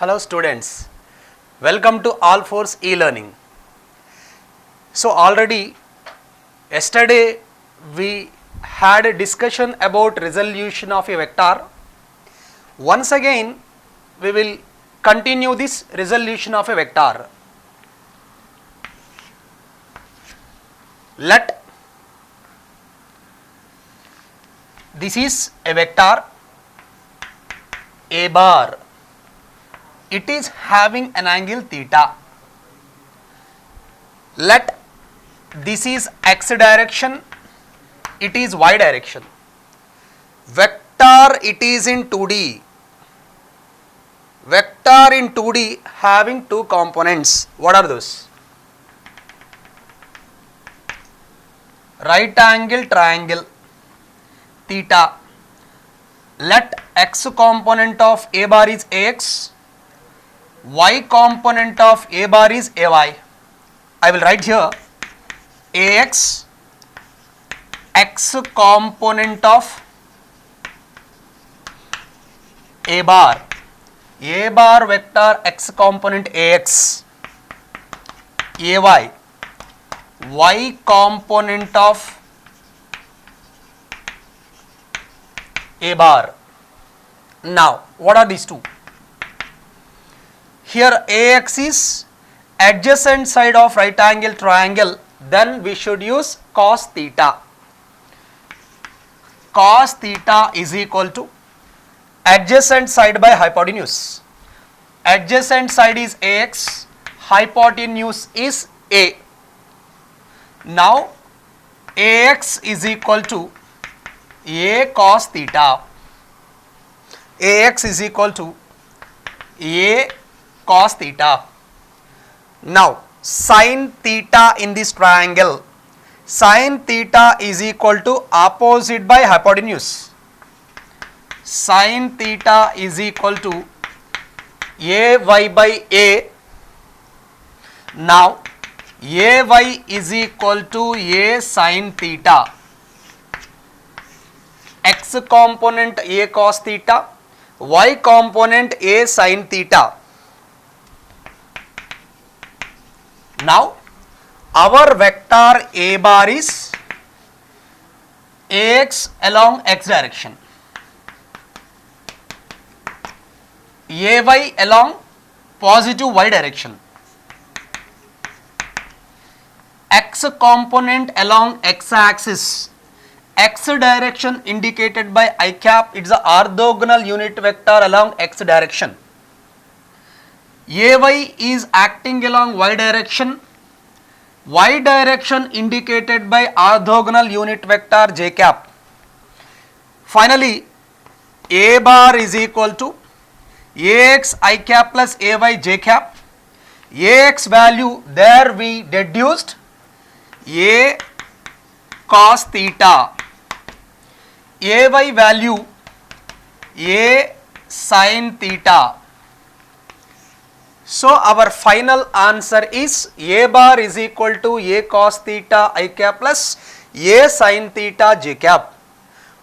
Hello students, welcome to All Force e-learning. So already yesterday we had a discussion about resolution of a vector. Once again we will continue this resolution of a vector. Let this is a vector A bar. It is having an angle theta. Let this is x direction, it is y direction. Vector it is in 2D. Vector in 2D having two components. What are those? Right angle triangle theta. Let x component of A bar is Ax, y component of A bar is Ay. I will write here Ax, x component of A bar vector x component Ax, Ay, y component of A bar. Now what are these two? Here Ax is adjacent side of right angle triangle, then we should use cos theta. Cos theta is equal to adjacent side by hypotenuse. Adjacent side is Ax, hypotenuse is A. Now Ax is equal to A cos theta. Ax is equal to A cos theta. Now sin theta in this triangle, sin theta is equal to opposite by hypotenuse. Sin theta is equal to Ay by A. Now Ay is equal to A sin theta. X component A cos theta, y component A sin theta. Now our vector A bar is Ax along x direction, Ay along positive y direction, x component along x axis, x direction indicated by I cap, it is the orthogonal unit vector along x direction. Ay is acting along y direction indicated by orthogonal unit vector j cap. Finally, A bar is equal to Ax I cap plus Ay j cap. Ax value there we deduced A cos theta. Ay value A sin theta. So our final answer is A bar is equal to A cos theta I cap plus A sin theta j cap.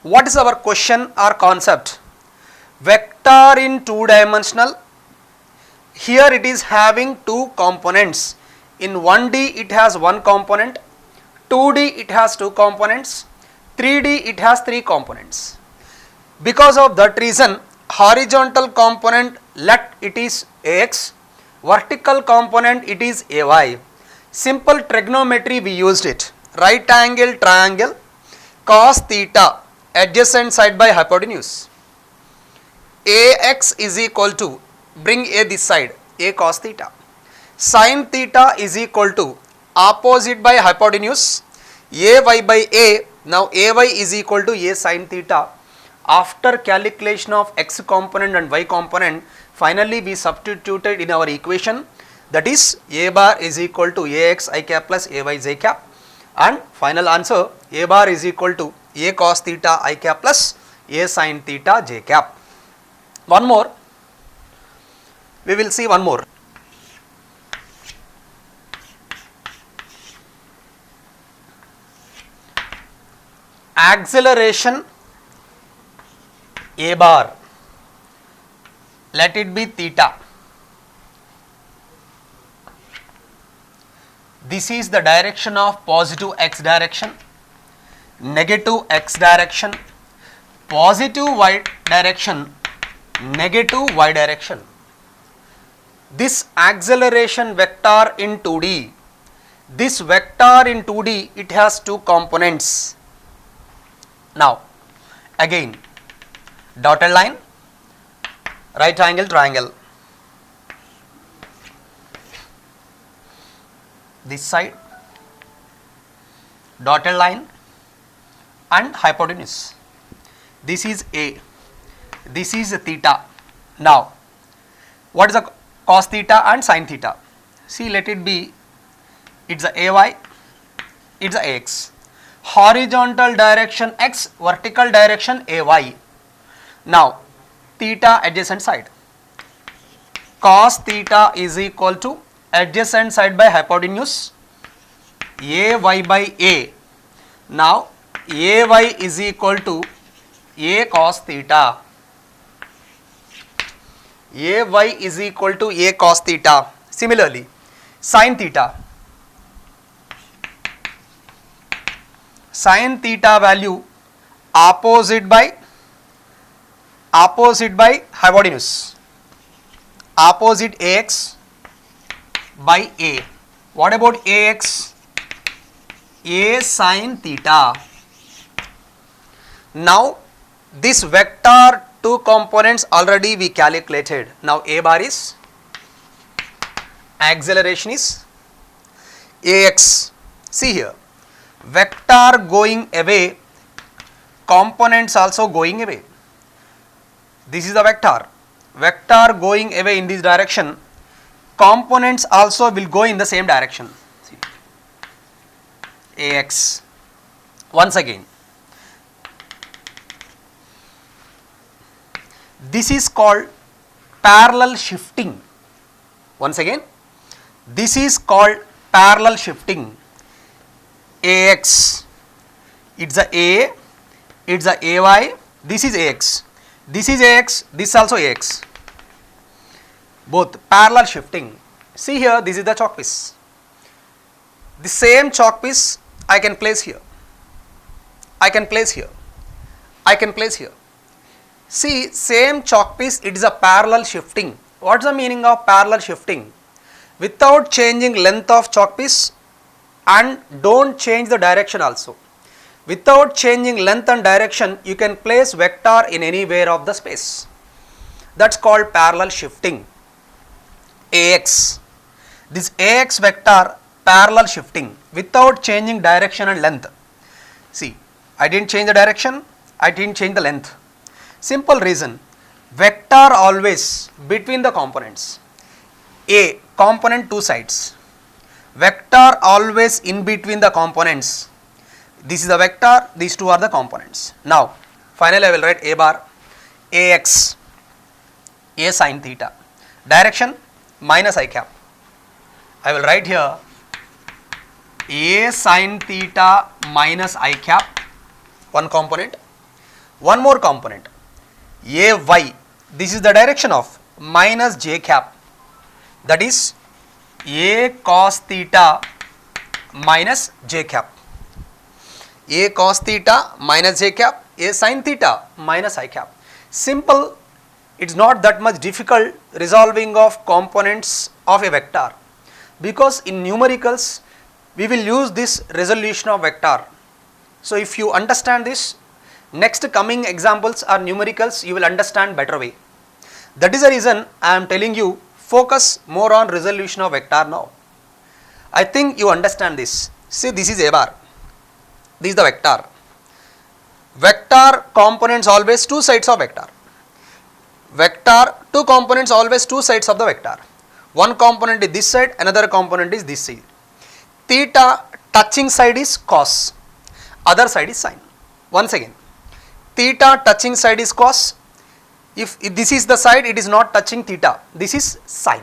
What is our question or concept? Vector in two dimensional. Here it is having two components. In 1D it has one component, 2D it has two components, 3D it has three components. Because of that reason, horizontal component let it is Ax, vertical component it is Ay. Simple trigonometry we used it. Right angle triangle, cos theta, adjacent side by hypotenuse. Ax is equal to, bring A this side, A cos theta. Sin theta is equal to opposite by hypotenuse, Ay by A. Now Ay is equal to A sin theta. After calculation of x component and y component, finally we substituted in our equation, that is A bar is equal to Ax I cap plus Ay j cap, and final answer A bar is equal to A cos theta I cap plus A sin theta j cap. One more, we will see one more. Acceleration A bar, let it be theta. This is the direction of positive x direction, negative x direction, positive y direction, negative y direction. This acceleration vector in 2D, this vector in 2D, it has two components. Now again, dotted line, right angle triangle, this side, dotted line and hypotenuse. This is A, this is theta. Now what is the cos theta and sin theta? See, let it be, it's a AY, it's a AX. Horizontal direction X, vertical direction AY. Now theta adjacent side, cos theta is equal to adjacent side by hypotenuse AY by A. Now AY is equal to A cos theta. AY is equal to A cos theta. Similarly, sin theta. Sin theta value opposite by hypotenuse, opposite AX by A. What about AX? A sin theta. Now this vector two components already we calculated. Now A bar is, acceleration is AX. See here, vector going away, components also going away. This is the vector, vector going away in this direction, components also will go in the same direction. See, AX. Once again, this is called parallel shifting. Once again, this is called parallel shifting. AX, it's a A, it's a AY, this is AX, this is AX, this is also AX. Both parallel shifting. See here, this is the chalk piece. The same chalk piece I can place here, I can place here, I can place here. See, same chalk piece, it is a parallel shifting. What is the meaning of parallel shifting? Without changing length of chalk piece and don't change the direction also. Without changing length and direction, you can place vector in anywhere of the space. That's called parallel shifting. AX. This AX vector parallel shifting without changing direction and length. See, I didn't change the direction, I didn't change the length. Simple reason, vector always between the components. A component two sides, vector always in between the components. This is the vector, these two are the components. Now finally I will write A bar, AX, A sin theta, direction minus I cap. I will write here A sin theta minus I cap, one component. One more component, AY, this is the direction of minus J cap, that is A cos theta minus J cap. A cos theta minus J cap, A sin theta minus I cap. Simple, it is not that much difficult resolving of components of a vector, because in numericals we will use this resolution of vector. So if you understand this, next coming examples are numericals, you will understand better way. That is the reason I am telling you, focus more on resolution of vector now. I think you understand this. See, this is A bar, this is the vector. Vector components always two sides of vector. Vector two components always two sides of the vector. One component is this side, another component is this side. Theta touching side is cos, other side is sin. Once again, theta touching side is cos. If this is the side, it is not touching theta, this is sin.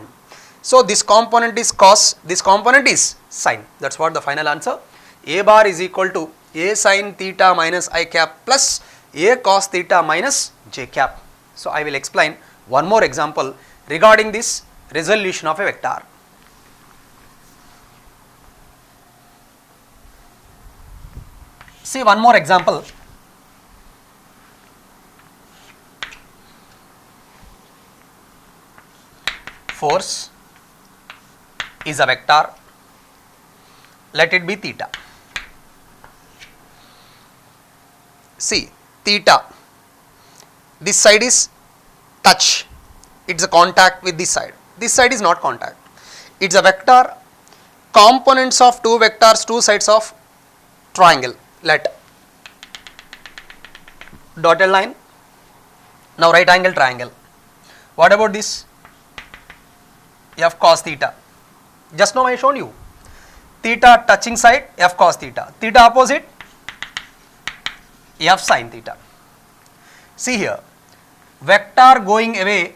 So this component is cos, this component is sin. That's what the final answer. A bar is equal to A sin theta minus I cap plus A cos theta minus J cap. So I will explain one more example regarding this resolution of a vector. See one more example. Force is a vector, let it be theta. See, theta, this side is touch, it is a contact with this side is not contact. It is a vector, components of two vectors, two sides of triangle, let dotted line, now right angle triangle. What about this? F cos theta, just now I shown you, theta touching side f cos theta, theta opposite f sin theta. See here, vector going away,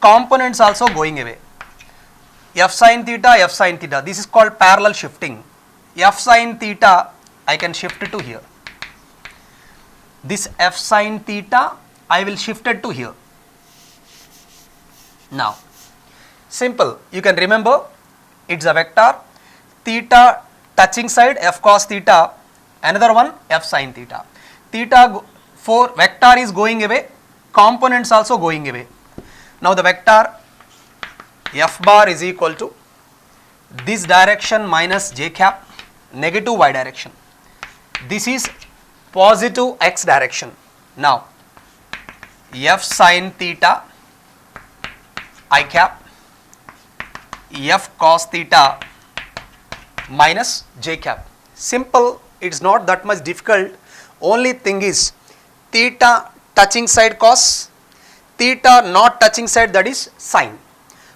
components also going away, f sin theta, this is called parallel shifting. F sin theta I can shift it to here, this f sin theta I will shift it to here. Now simple, you can remember, it's a vector, theta touching side f cos theta, another one f sin theta. Theta for vector is going away, components also going away. Now the vector f bar is equal to this direction minus j cap, negative y direction. This is positive x direction. Now f sin theta I cap, f cos theta minus j cap. Simple, it is not that much difficult. Only thing is theta touching side cos, theta not touching side, that is sin.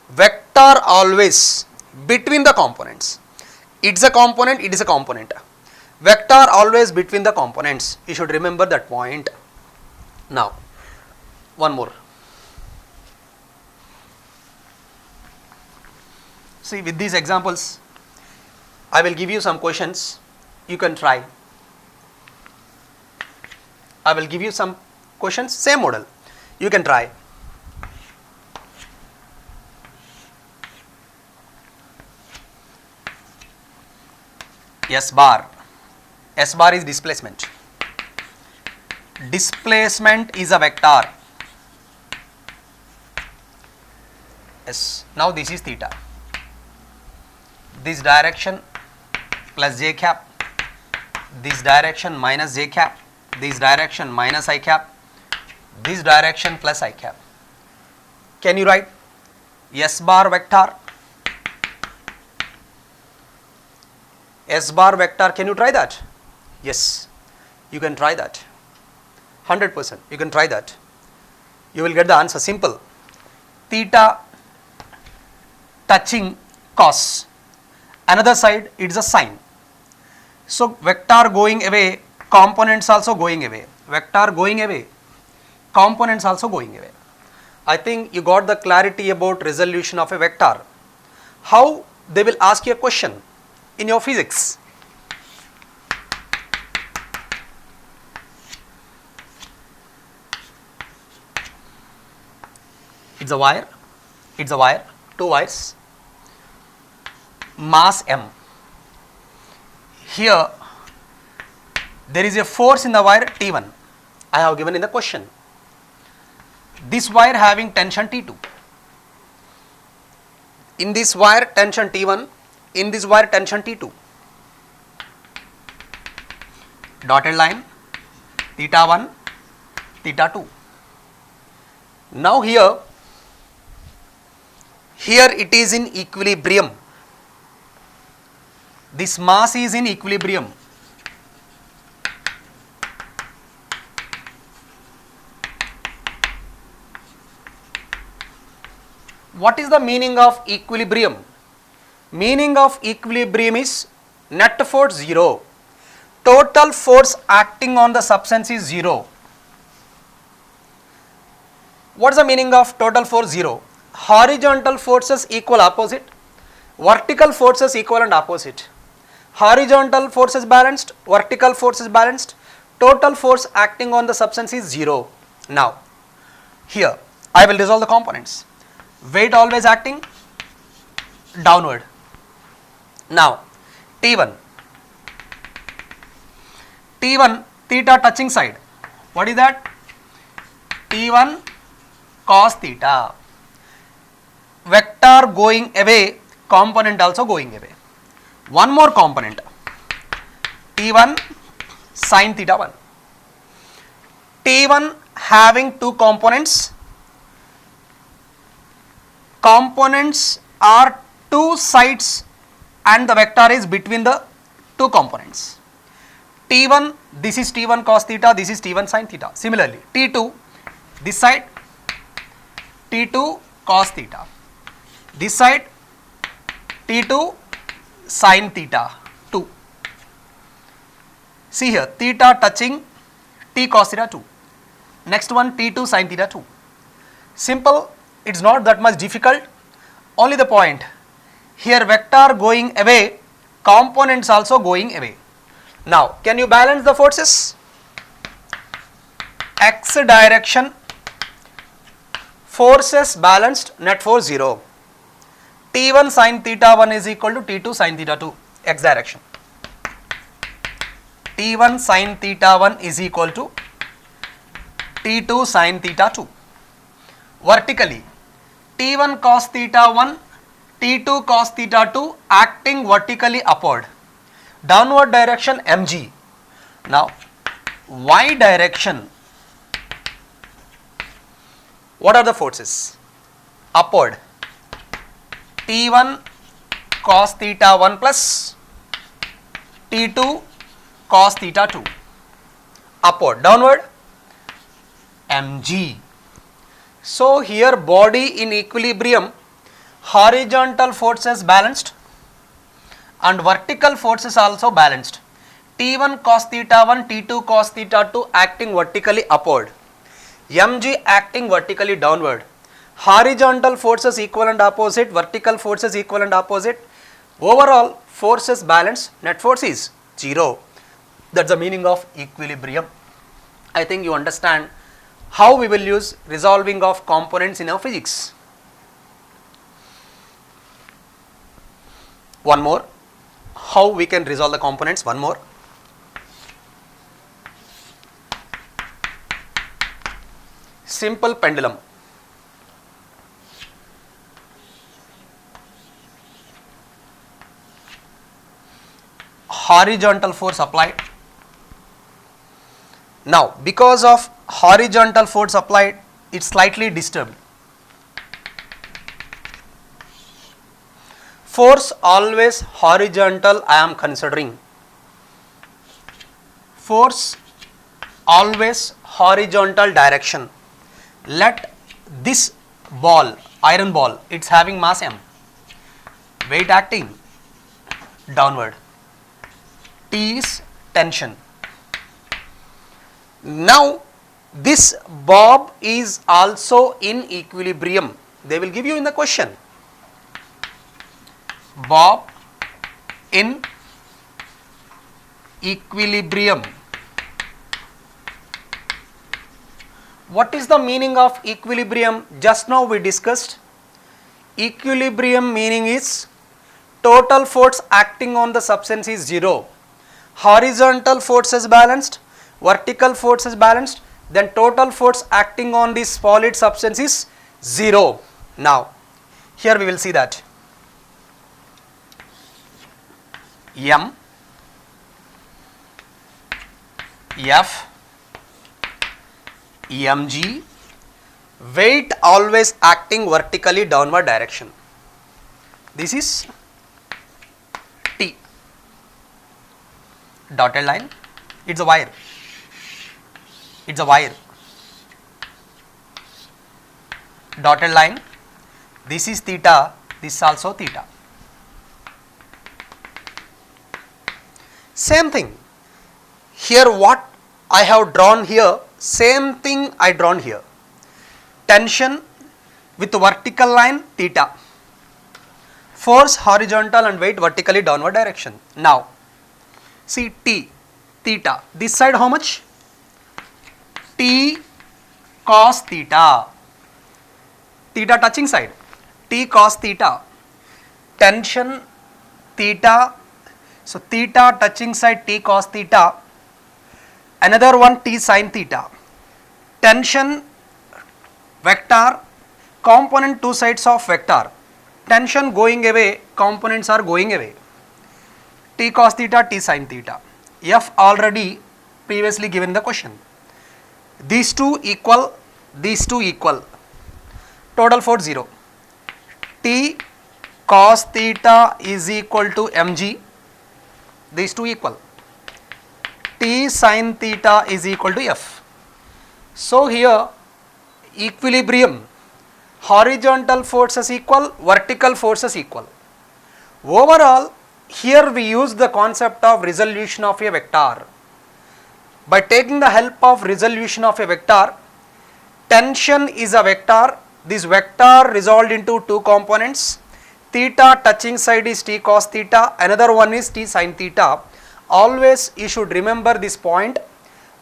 Vector always between the components. It's a component, it is a component. Vector always between the components. You should remember that point. Now one more. See, with these examples, I will give you some questions, you can try. I will give you some questions, same model, you can try. S bar is displacement. Displacement is a vector. S. Now this is theta. This direction plus j cap, this direction minus j cap, this direction minus I cap, this direction plus I cap. Can you write S bar vector? S bar vector, can you try that? Yes, you can try that. 100% you can try that. You will get the answer, simple. Theta touching cos, another side it is a sin. So vector going away, components also going away. Vector going away, components also going away. I think you got the clarity about resolution of a vector. How they will ask you a question in your physics. It's a wire, two wires, mass m. Here there is a force in the wire T1, I have given in the question. This wire having tension T2. In this wire tension T1, in this wire tension T2. Dotted line, theta 1, theta 2. Now here it is in equilibrium. This mass is in equilibrium. What is the meaning of equilibrium? Meaning of equilibrium is net force 0. Total force acting on the substance is 0. What is the meaning of total force 0? Horizontal forces equal opposite, vertical forces equal and opposite. Horizontal forces balanced, vertical forces balanced, total force acting on the substance is 0. Now here I will resolve the components. Weight always acting downward. Now T1 T1 theta touching side. What is that? T1 cos theta. Vector going away, component also going away. One more component, T1 sin theta 1. T1 having two components. Components are two sides and the vector is between the two components. T1, this is T1 cos theta, this is T1 sin theta. Similarly, T2, this side, T2 cos theta. This side, T2 sin theta 2. See here, theta touching T cos theta 2. Next one, T2 sin theta 2. Simple, it's not that much difficult. Only the point, here vector going away, components also going away. Now, can you balance the forces? X direction, forces balanced, net force 0. T1 sin theta 1 is equal to T2 sin theta 2, x direction. T1 sin theta 1 is equal to T2 sin theta 2. Vertically, T1 cos theta 1, T2 cos theta 2 acting vertically upward. Downward direction mg. Now, y direction, what are the forces? Upward, T1 cos theta 1 plus T2 cos theta 2. Upward, downward, mg. So, here body in equilibrium, horizontal forces balanced and vertical forces also balanced. T1 cos theta 1, T2 cos theta 2 acting vertically upward, mg acting vertically downward. Horizontal forces equal and opposite, vertical forces equal and opposite. Overall forces balanced, net force is 0. That's the meaning of equilibrium. I think you understand how we will use resolving of components in our physics. One more, how we can resolve the components, one more. Simple pendulum. Horizontal force applied. Now, because of horizontal force applied, it's slightly disturbed. Force always horizontal I am considering. Force always horizontal direction. Let this ball, iron ball, it's having mass m. Weight acting downward. T is tension. Now, this bob is also in equilibrium. They will give you in the question. Bob in equilibrium. What is the meaning of equilibrium? Just now we discussed. Equilibrium meaning is total force acting on the substance is 0. Horizontal force is balanced, vertical force is balanced, then total force acting on this solid substance is 0. Now, here we will see that. M, F, mg, weight always acting vertically downward direction. This is T. Dotted line, it's a wire. It's a wire. Dotted line, this is theta, this is also theta. Same thing. Here what I have drawn here, same thing I drawn here. Tension with vertical line theta. Force horizontal and weight vertically downward direction. Now, see T, theta. This side how much? T cos theta. Theta touching side. T cos theta. Tension theta. So, theta touching side T cos theta. another one t sin theta. Tension vector, component two sides of vector. Tension going away, components are going away. T cos theta, t sin theta. F already previously given the question. These two equal, these two equal. Total force 0. T cos theta is equal to mg. These two equal. T sin theta is equal to F. So here equilibrium, horizontal forces equal, vertical forces equal. Overall, here we use the concept of resolution of a vector. By taking the help of resolution of a vector, tension is a vector. This vector resolved into two components. Theta touching side is t cos theta, another one is t sin theta. Always you should remember this point.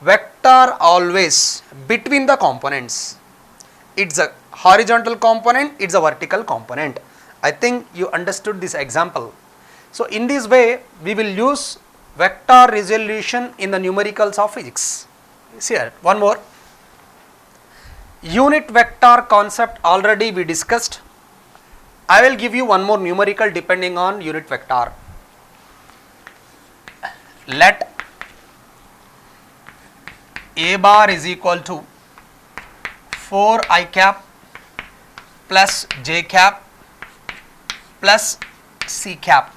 Vector always between the components. It's a horizontal component, it's a vertical component. I think you understood this example. So in this way we will use vector resolution in the numericals of physics. See here, one more. Unit vector concept already we discussed. I will give you one more numerical depending on unit vector. Let A bar is equal to 4 I cap plus j cap plus c cap.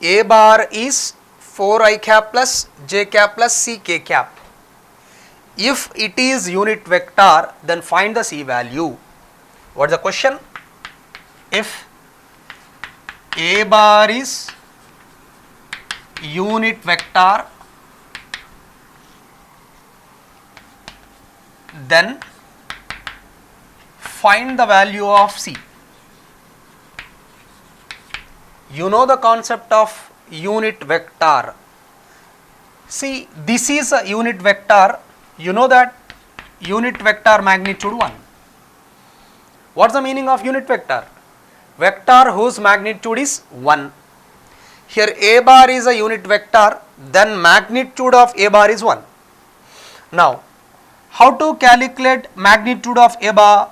A bar is 4 I cap plus j cap plus c k cap. If it is unit vector, then find the c value. What is the question? If A bar is unit vector, then find the value of c. You know the concept of unit vector. See, this is a unit vector. You know that unit vector magnitude 1. What is the meaning of unit vector? Vector whose magnitude is 1. Here A bar is a unit vector, then magnitude of A bar is 1. Now, how to calculate magnitude of A bar?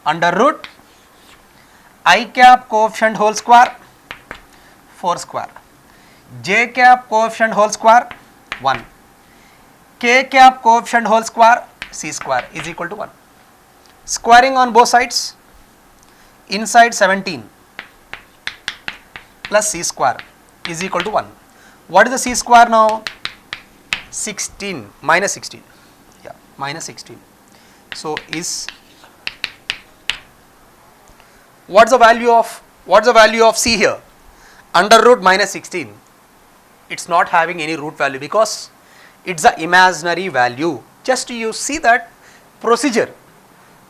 Under root I cap coefficient whole square 4 square, j cap coefficient whole square 1, k cap coefficient whole square c square is equal to 1. Squaring on both sides, inside 17 plus c square is equal to 1. What is the c square now? 16 minus 16. Yeah, minus 16. So is what's the value of c here? Under root minus 16. It's not having any root value because it's an imaginary value. Just you see that procedure.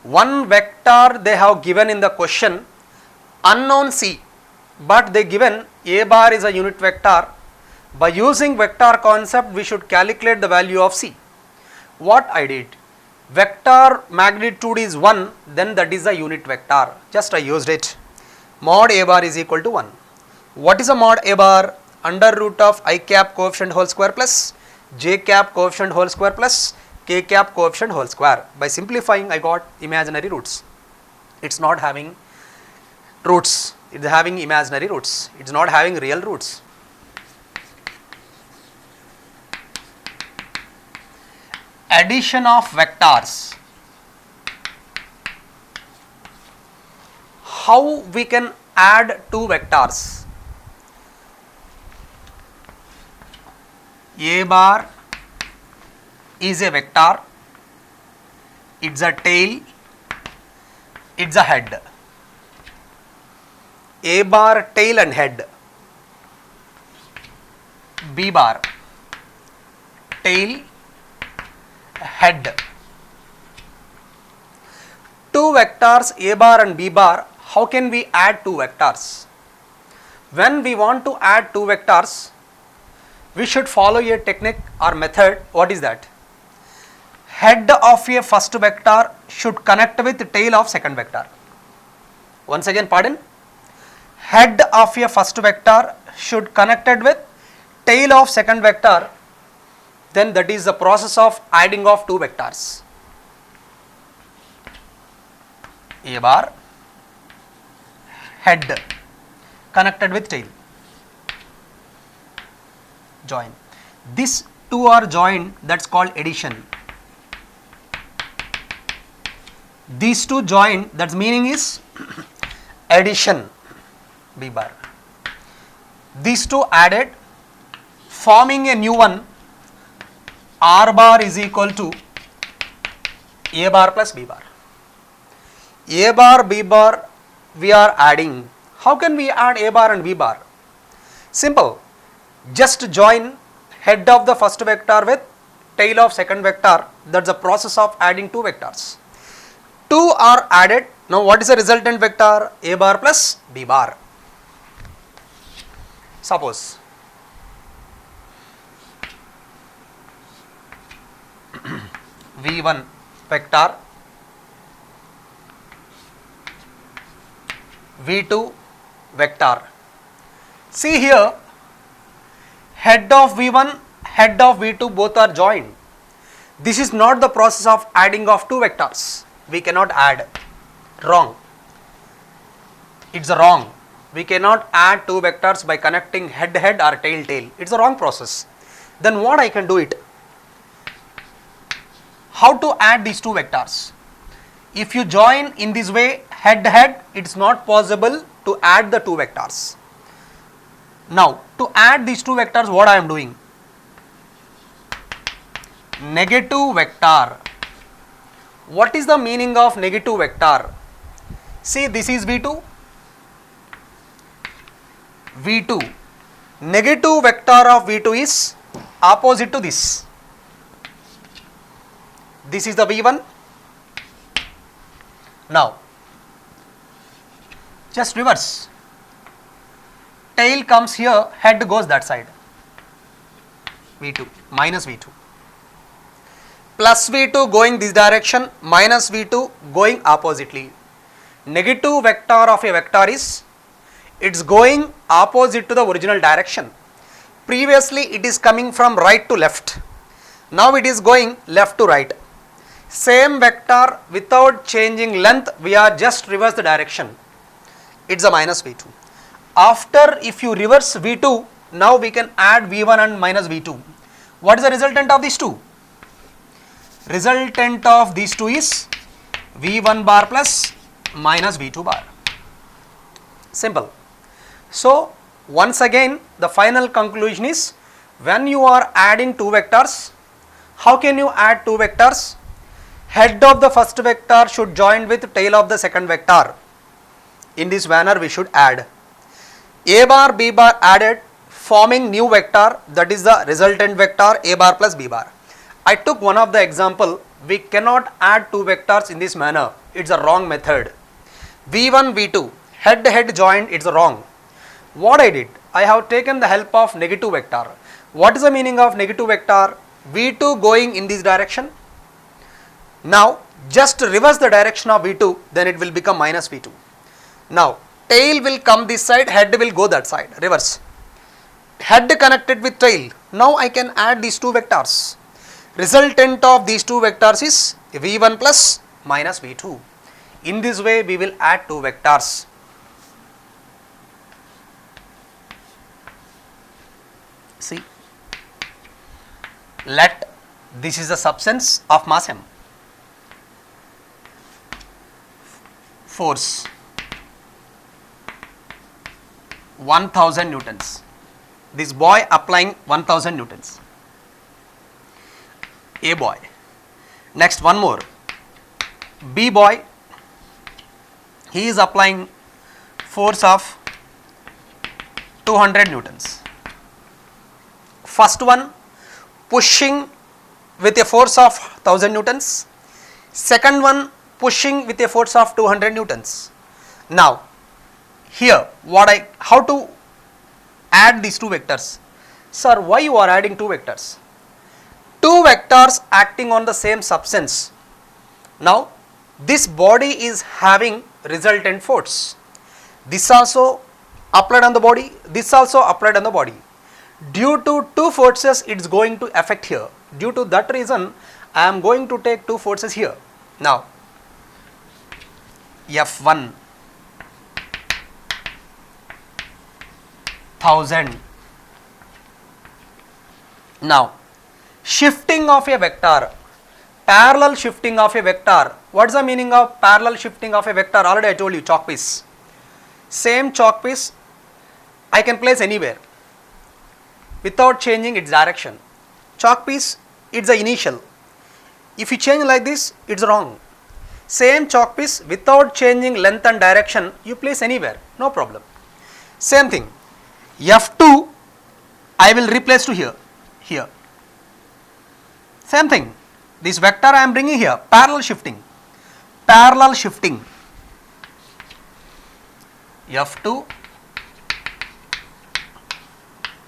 One vector they have given in the question, unknown c, but they given A bar is a unit vector. By using vector concept, we should calculate the value of c. What I did? Vector magnitude is 1, then that is a unit vector. Just I used it. Mod A bar is equal to 1. What is a mod A bar? Under root of I cap coefficient whole square plus j cap coefficient whole square plus k cap coefficient whole square. By simplifying, I got imaginary roots. It's not having roots. It's having imaginary roots. It's not having real roots. Addition of vectors. How we can add two vectors? A bar is a vector, it's a tail, it's a head. A bar, tail and head. B bar, tail, head. Two vectors A bar and B bar, how can we add two vectors? When we want to add two vectors, we should follow a technique or method. What is that? Head of a first vector should connect with tail of second vector. Once again, pardon. Head of a first vector should connected with tail of second vector. then that is the process of adding of two vectors. A bar head connected with tail, join. These two are joined, that's called addition. These two joined, that's meaning is addition, B bar. These two added, forming a new one, R bar is equal to A bar plus B bar. A bar, B bar we are adding. How can we add A bar and B bar? Simple. Just join head of the first vector with tail of second vector. That's the process of adding two vectors. Two are added. Now what is the resultant vector? A bar plus B bar. Suppose V1 vector, V2 vector. See here, head of V1, head of V2 both are joined. This is not the process of adding of two vectors. We cannot add. Wrong. It's wrong. We cannot add two vectors by connecting head head or tail tail. It's a wrong process. Then what I can do it? How to add these two vectors? If you join in this way head head, it's not possible to add the two vectors. Now to add these two vectors, what I am doing? Negative vector. What is the meaning of negative vector? See, this is V2. V2. Negative vector of V2 is opposite to this. This is the V1. Now, just reverse. Tail comes here, head goes that side. V2 minus V2. Plus V2 going this direction, minus V2 going oppositely. Negative vector of a vector is, it's going opposite to the original direction. Previously it is coming from right to left. Now it is going left to right. Same vector without changing length, we are just reverse the direction. It's a minus V2. After, if you reverse V2, now we can add V1 and minus V2. What is the resultant of these two? Resultant of these two is V1 bar plus minus V2 bar. Simple. So once again the final conclusion is, when you are adding two vectors, how can you add two vectors? Head of the first vector should join with tail of the second vector. In this manner we should add. A bar, B bar added, forming new vector, that is the resultant vector A bar plus B bar. I took one of the example. We cannot add two vectors in this manner. It's a wrong method. V1, V2 head head joined, it's wrong. What I did, I have taken the help of negative vector. What is the meaning of negative vector? V2 going in this direction. Now just reverse the direction of V2, then it will become minus V2. Now tail will come this side, head will go that side, reverse. Head connected with tail. Now I can add these two vectors. Resultant of these two vectors is V1 plus minus V2. In this way we will add two vectors. See, let this is the substance of mass M. Force 1000 newtons. This boy applying 1000 newtons. A boy. Next one more. B boy. He is applying force of 200 newtons. First one pushing with a force of 1000 newtons. Second one pushing with a force of 200 newtons. Now here how to add these two vectors? Sir, why you are adding two vectors? Two vectors acting on the same substance. Now this body is having resultant force. This also applied on the body, this also applied on the body. Due to two forces, it is going to affect here. Due to that reason, I am going to take two forces here. Now, F1 1000. Now, shifting of a vector, parallel shifting of a vector. What is the meaning of parallel shifting of a vector? Already I told you, chalk piece. Same chalk piece I can place anywhere without changing its direction. Chalk piece, it's the initial. If you change like this, it's wrong. Same chalk piece without changing length and direction, you place anywhere, no problem. Same thing, F2 I will replace to here. Same thing, this vector I am bringing here, parallel shifting. F2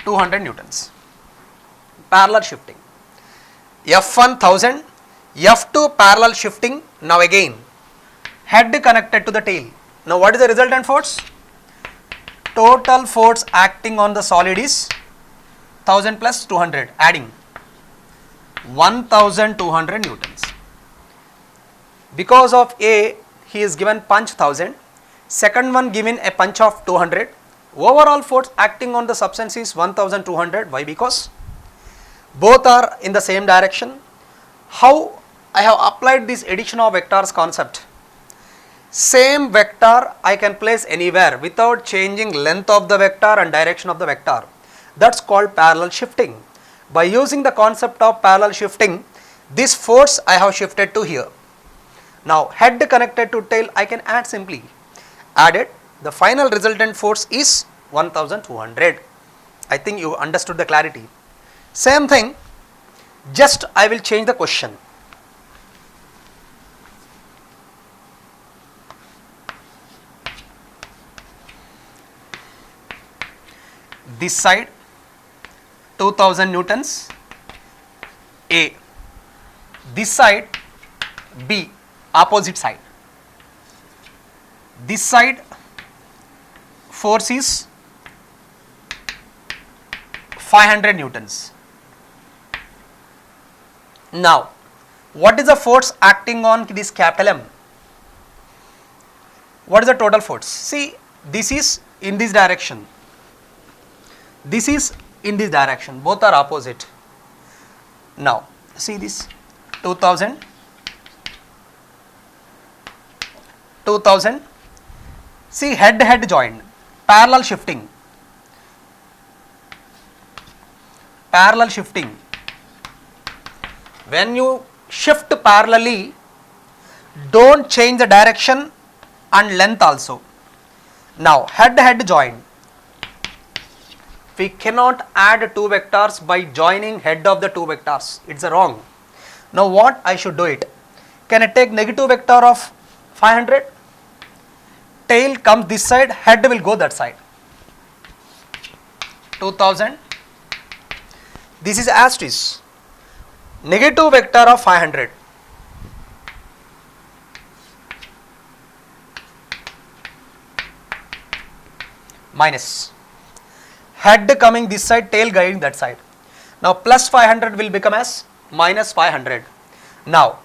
200 newtons, parallel shifting. F1 1000, F2 parallel shifting. Now again, head connected to the tail. Now what is the resultant force? Total force acting on the solid is 1000 plus 200, adding 1200 newtons. Because of A, he is given punch 1000, second one given a punch of 200. Overall force acting on the substance is 1200. Why? Because both are in the same direction. How I have applied this addition of vectors concept? Same vector I can place anywhere without changing length of the vector and direction of the vector. That's called parallel shifting. By using the concept of parallel shifting, this force I have shifted to here. Now head connected to tail, I can add simply. Added, the final resultant force is 1200. I think you understood the clarity. Same thing, just I will change the question. This side 2000 newtons A, this side B, opposite side. This side force is 500 newtons. Now, what is the force acting on this capital M? What is the total force? See, this is in this direction. This is in this direction. Both are opposite. Now, see this 2000. See, head joined, parallel shifting. When you shift parallelly, don't change the direction and length also. Now head joined. We cannot add two vectors by joining head of the two vectors. It's wrong. Now what I should do it? Can I take negative vector of 500? Tail comes this side, head will go that side. 2000. This is as it is. Negative vector of 500. Minus. Head coming this side, tail guiding that side. Now plus 500 will become as minus 500. Now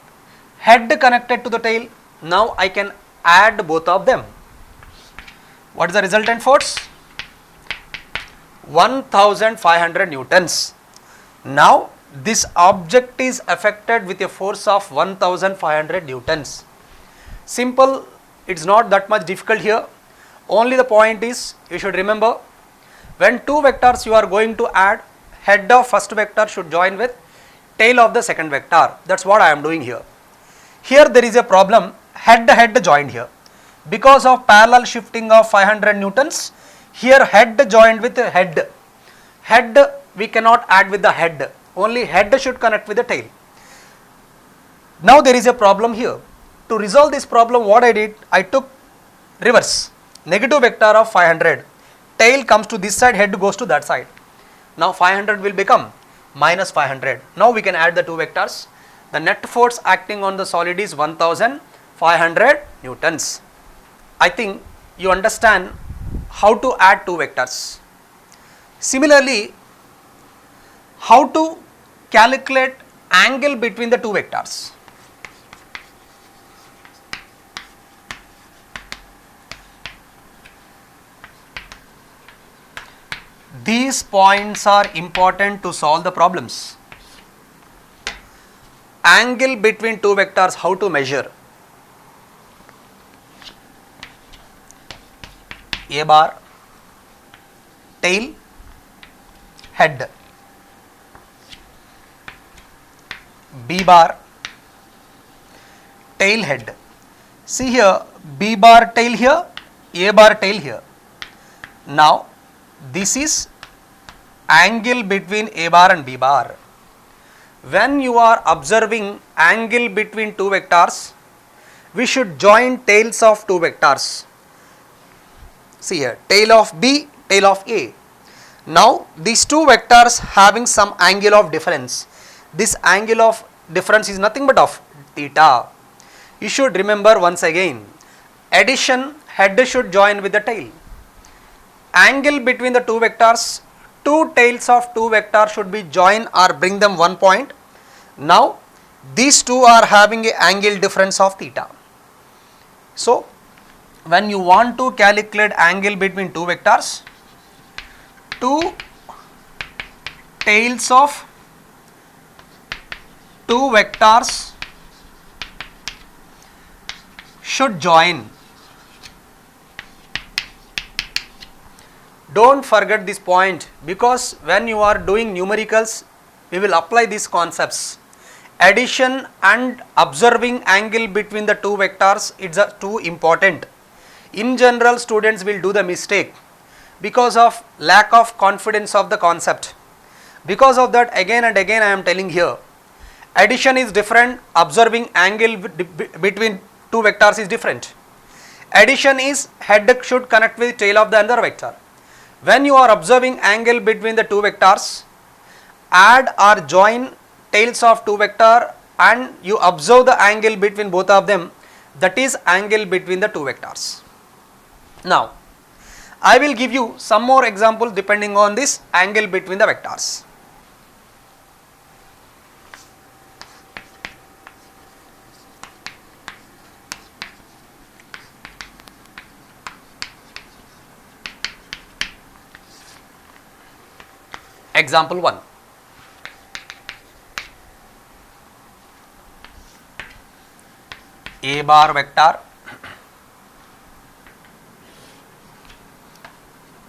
head connected to the tail. Now I can add both of them. What is the resultant force? 1500 newtons. Now this object is affected with a force of 1500 newtons. Simple, it's not that much difficult here. Only the point is, you should remember, when two vectors you are going to add, head of first vector should join with tail of the second vector. That's what I am doing here. Here there is a problem, head joined here. Because of parallel shifting of 500 newtons, here head joined with head. Head we cannot add with the head, only head should connect with the tail. Now there is a problem here. To resolve this problem, what I did, I took reverse. Negative vector of 500, tail comes to this side, head goes to that side. Now 500 will become minus 500. Now we can add the two vectors. The net force acting on the solid is 1500 newtons. I think you understand how to add two vectors. Similarly, how to calculate angle between the two vectors. These points are important to solve the problems. Angle between two vectors, how to measure? A bar, tail, head. B bar, tail, head. See here, B bar tail here, A bar tail here. Now, this is angle between A bar and B bar. When you are observing angle between two vectors, we should join tails of two vectors. See here, tail of B, tail of A. Now, these two vectors having some angle of difference. This angle of difference is nothing but of theta. You should remember once again, addition, head should join with the tail. Angle between the two vectors, two tails of two vectors should be joined or bring them one point. Now, these two are having an angle difference of theta. So, when you want to calculate angle between two vectors, two tails of two vectors should join. Don't forget this point, because when you are doing numericals, we will apply these concepts. Addition and observing angle between the two vectors, it's too important. In general, students will do the mistake because of lack of confidence of the concept. Because of that, again and again I am telling here, addition is different, observing angle between two vectors is different. Addition is head should connect with tail of the another vector. When you are observing angle between the two vectors, add or join tails of two vector and you observe the angle between both of them, that is angle between the two vectors. Now, I will give you some more examples depending on this angle between the vectors. Example 1. A bar vector,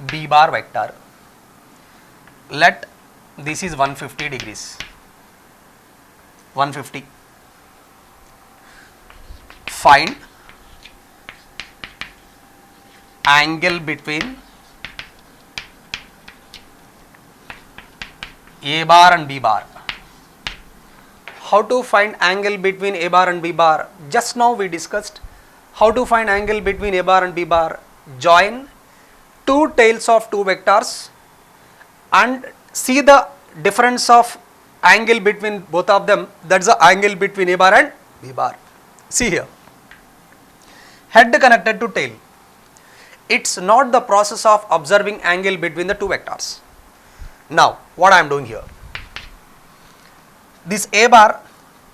B bar vector. Let this is 150 degrees. 150. Find angle between A bar and B bar. How to find angle between A bar and B bar? Just now we discussed how to find angle between A bar and B bar. Join two tails of two vectors and see the difference of angle between both of them, that's the angle between A bar and B bar. See here, head connected to tail. It's not the process of observing angle between the two vectors. Now, what I am doing here, this A bar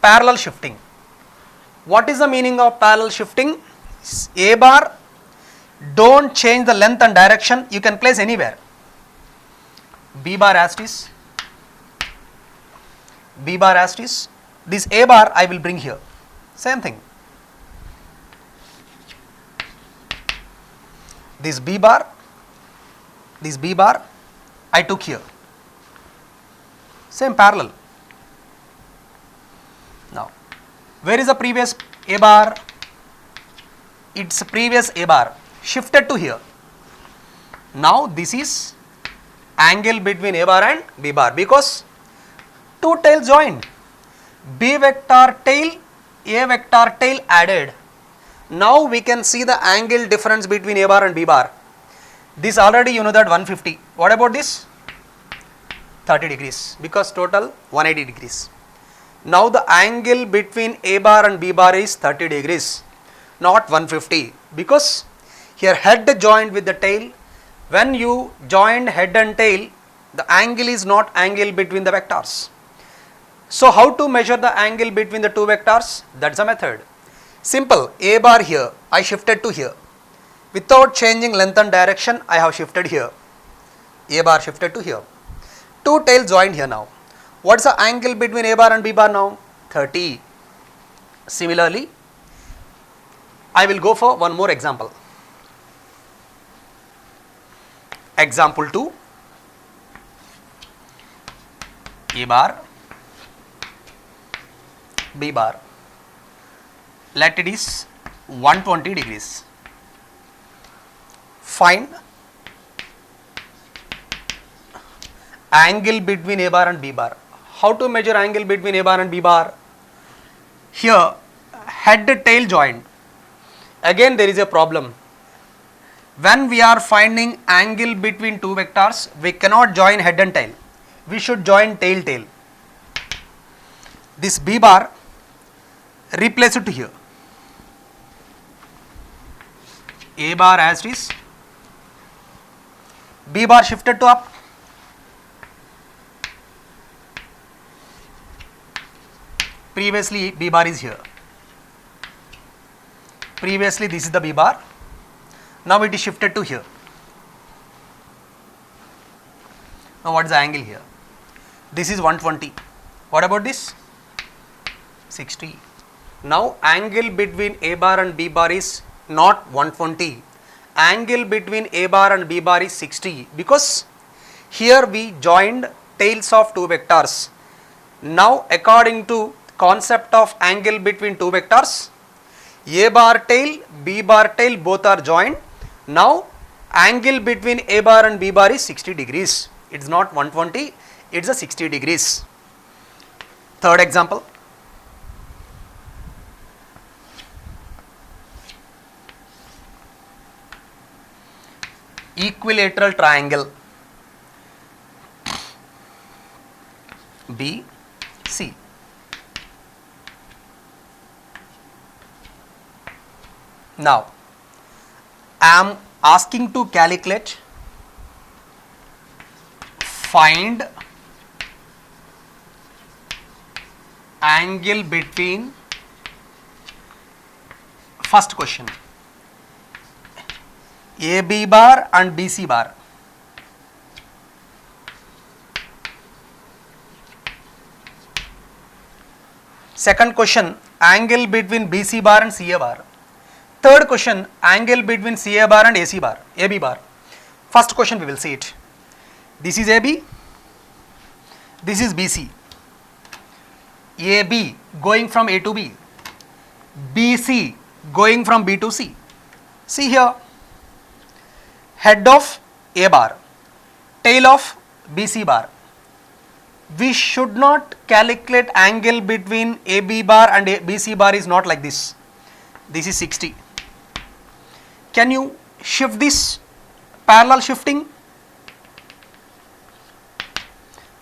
parallel shifting. What is the meaning of parallel shifting? A bar, don't change the length and direction, you can place anywhere. B bar as it is, B bar as it is, this A bar I will bring here, same thing. This B bar I took here, same parallel. Now, where is the previous A bar? Its previous A bar shifted to here. Now, this is angle between A bar and B bar because two tails joined. B vector tail, A vector tail added. Now, we can see the angle difference between A bar and B bar. This already you know that 150. What about this? 30 degrees because total 180 degrees. Now, the angle between A bar and B bar is 30 degrees, not 150, because here head joined with the tail. When you join head and tail, the angle is not angle between the vectors. So how to measure the angle between the two vectors? That's a method. Simple, A bar here, I shifted to here. Without changing length and direction, I have shifted here. A bar shifted to here. Two tails joined here now. What's the angle between A bar and B bar now? 30. Similarly, I will go for one more example. Example 2. A bar, B bar. Let it is 120 degrees. Find angle between A bar and B bar. How to measure angle between A bar and B bar? Here, head tail joint. Again there is a problem. When we are finding angle between two vectors, we cannot join head and tail. We should join tail tail. This B bar, replace it here. A bar as it is, B bar shifted to up. Previously B bar is here. Previously this is the B bar. Now it is shifted to here. Now what is the angle here? This is 120. What about this? 60. Now angle between A bar and B bar is not 120. Angle between A bar and B bar is 60 because here we joined tails of two vectors. Now according to concept of angle between two vectors, A bar tail, B bar tail both are joined. Now angle between A bar and B bar is 60 degrees. It is not 120, it is a 60 degrees. Third example. Equilateral triangle B, C. Now, I am asking to calculate, find angle between, first question, AB bar and BC bar. Second question, angle between BC bar and CA bar. Third question, angle between CA bar and AC bar, AB bar. First question we will see it. This is AB, this is BC. AB going from A to B, BC going from B to C. See here, head of A bar, tail of BC bar. We should not calculate angle between AB bar and BC bar is not like this. This is 60. Can you shift this parallel shifting?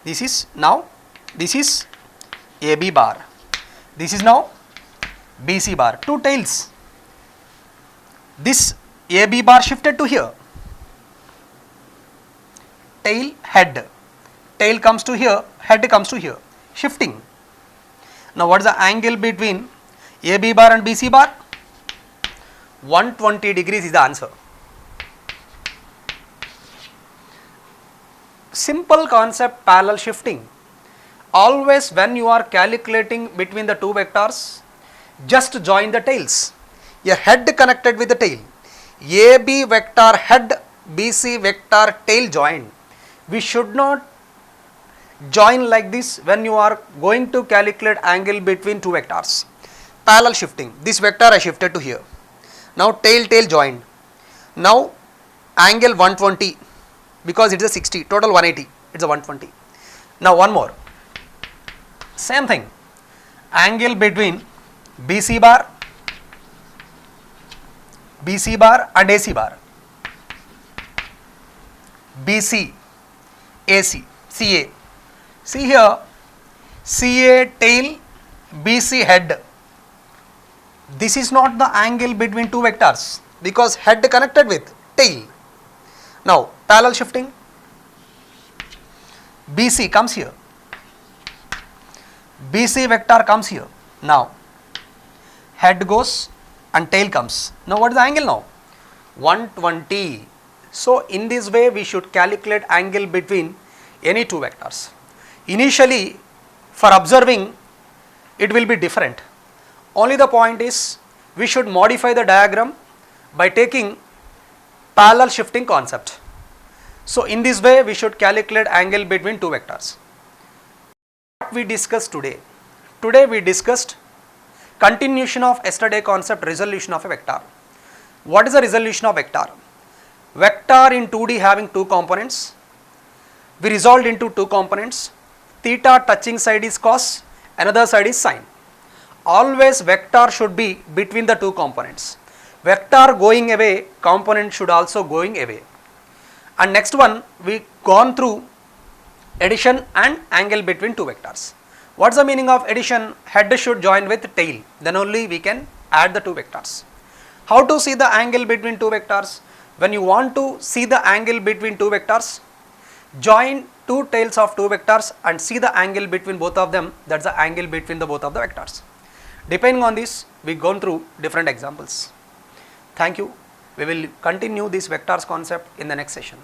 This is now, this is AB bar. This is now BC bar. Two tails. This AB bar shifted to here. Tail, head. Tail comes to here, head comes to here. Shifting. Now what is the angle between AB bar and BC bar? 120 degrees is the answer. Simple concept, parallel shifting. Always when you are calculating between the two vectors, just join the tails. A head connected with the tail. AB vector head, BC vector tail joined. We should not join like this when you are going to calculate angle between two vectors. Parallel shifting. This vector I shifted to here. Now tail joined. Now angle 120 because it is a 60, total 180, it is a 120. Now one more. Same thing. Angle between BC bar and AC bar. BC, AC, CA. See here, CA tail, BC head. This is not the angle between two vectors because head connected with tail. Now parallel shifting. BC comes here. BC vector comes here. Now head goes and tail comes. Now what is the angle now? 120. So in this way we should calculate angle between any two vectors. Initially for observing it will be different. Only the point is we should modify the diagram by taking parallel shifting concept. So in this way we should calculate angle between two vectors. What we discussed today? Today we discussed continuation of yesterday concept, resolution of a vector. What is the resolution of vector? Vector in 2D having two components. We resolved into two components. Theta touching side is cos, another side is sine. Always vector should be between the two components. Vector going away, component should also going away. And next one, we gone through addition and angle between two vectors. What is the meaning of addition? Head should join with tail, then only we can add the two vectors. How to see the angle between two vectors? When you want to see the angle between two vectors, join two tails of two vectors and see the angle between both of them. That's the angle between the both of the vectors. Depending on this, we gone through different examples. Thank you. We will continue this vectors concept in the next session.